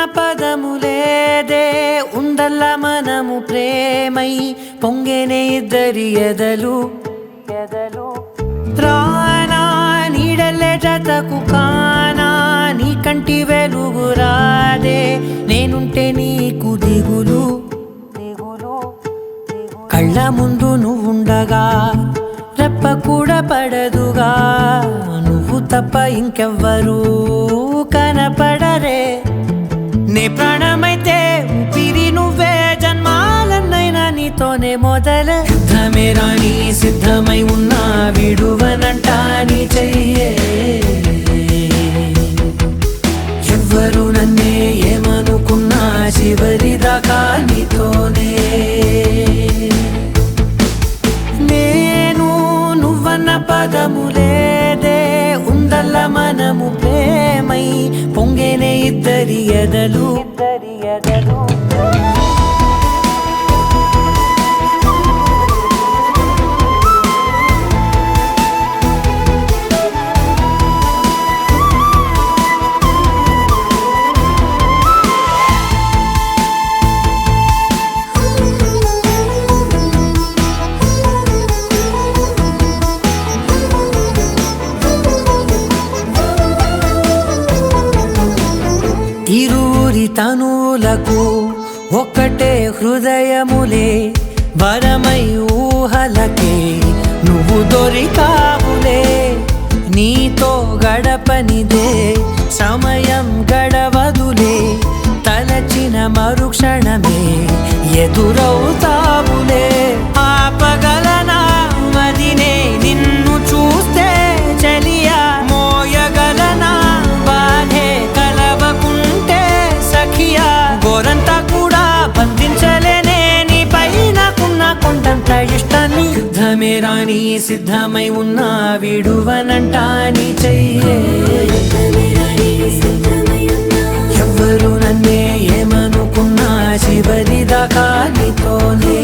పదములేదే ఉందల్ల మనము ప్రేమై పొంగేనే ఇద్దరి ఎదలు రానా నీడలే జతకు కానా నీ కంటి వెలుగు రాదే నేనుంటే నీకు దిగులు కళ్ళ ముందు నువ్వుండగా రెప్ప కూడా పడదుగా నువ్వు తప్ప ఇంకెవ్వరూ కనపడరే నే ప్రాణమైతే ఊపిరి నువ్వే జన్మాలన్నైనా నీతోనే మొదలే యుద్ధమే రాని సిద్ధమై ఉన్నా విడువనంట నీ చెయ్యే ఎవ్వరు నన్నే ఏమనుకున్నా చివరిదాకా నీతోనే నేను నువ్వన్న పదములేదే ఉందల్ల మనము ప్రేమై పొంగేనే ఇద్దరి ఎదలు ఇరువురి తనులకు ఒక్కటే హృదయములే వరమై ఊహలకే నువ్వు దొరికావులే నీతో గడపనిదే సమయం గడవదులే తలచిన మరుక్షణమే ఎదురవుతావులే ఆపగలనా మదినే నిన్ను చూస్తే చలియా మోయగలనా బాధే కలవకుంటే సఖియా గోరంతా కూడా బంధించలేనే నీ పైనకున్న కొండంత ఇష్టాన్ని యుద్ధమే రాని సిద్ధమై ఉన్నా విడువనంట నీ చెయ్యే ఎవ్వరు నన్నే ఏమనుకున్నా చివరిదాకా నీతోనే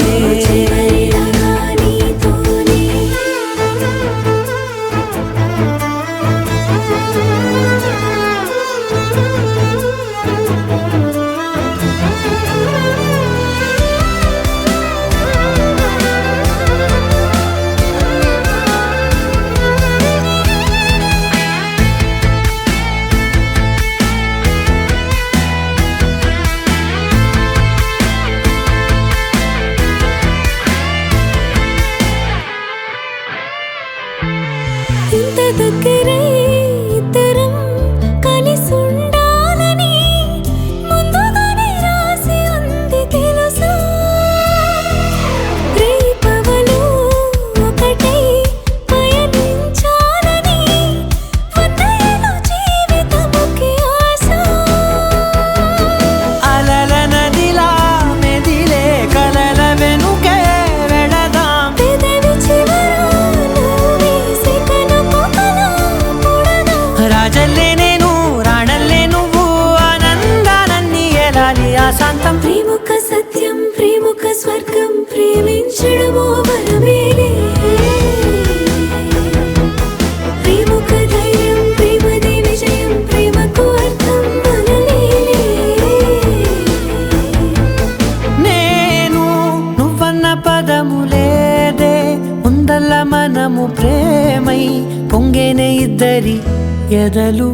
ఇంత దగ్గరై ఇద్దరం కలిసుండాలని ముందుగానే రాసి ఉంది తెలుసా రేపవలు ఒకటై పయనించాలని వన్నయలు జీవితముకి ఆశ అలల నదిలా మెదిలే కలల వెనుకే వెళదాం పెదవి చివర రాజల్లే నేను రాణల్లే నువ్వు ఆనందాలన్నీ ఎలాలి ఆశాంతం ప్రేముక సత్యం ప్రేముక స్వర్గం ప్రేమించడమో వరమేలే ప్రేముక ధైర్యం ప్రేమదే విజయం ప్రేమకు అర్థం మనలేలే నేను నువ్వన్న పదములేదే ఉందల్ల మనము ప్రేమై పొంగేనే ఇద్దరి ఎదలు